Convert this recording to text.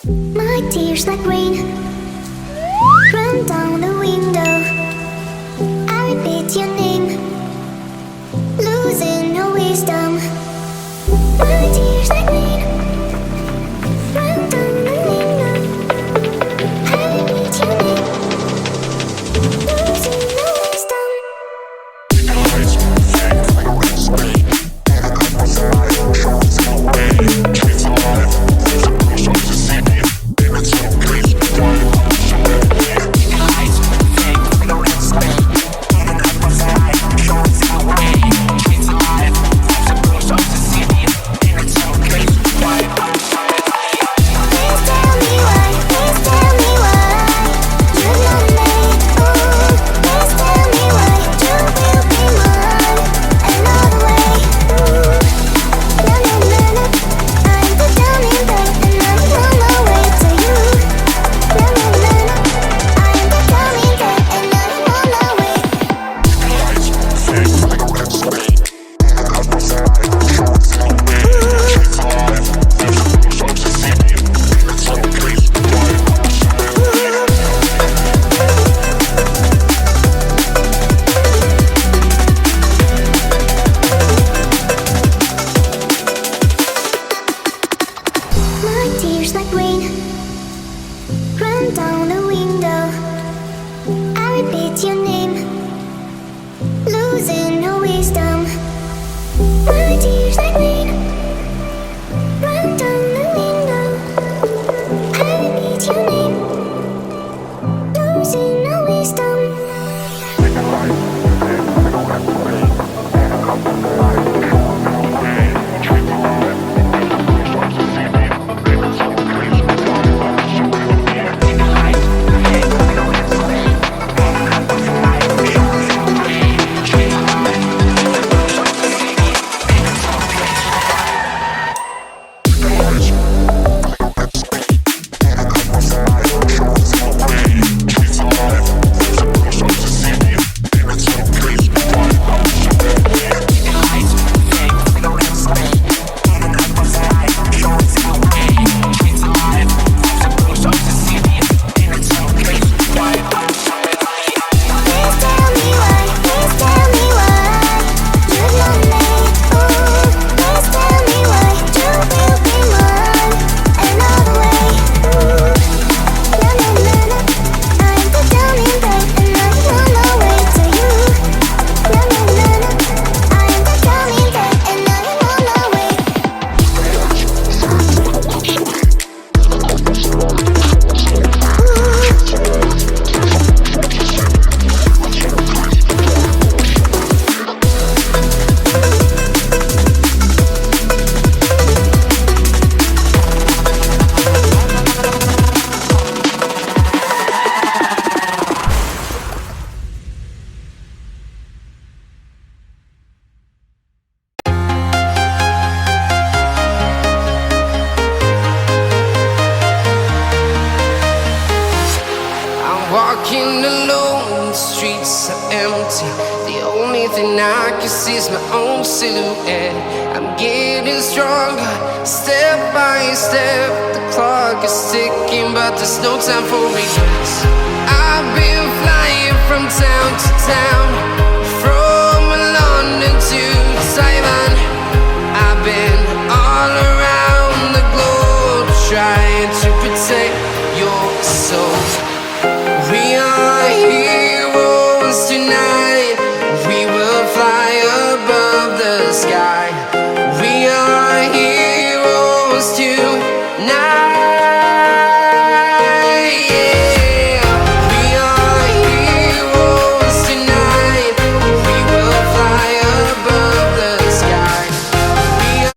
My tears like rain run down the window. I repeat your name, losing no wisdom. My tears like rain run down the window. I repeat your name, losing no wisdom. Walking alone, the streets are empty. The only thing I can see is my own silhouette. I'm getting stronger, step by step. The clock is ticking, but there's no time for regrets. I've been flying from town to town, from London to Taiwan. I've been all around the globe, trying to protect your soul. We are heroes tonight. We will fly above the sky. We are heroes tonight.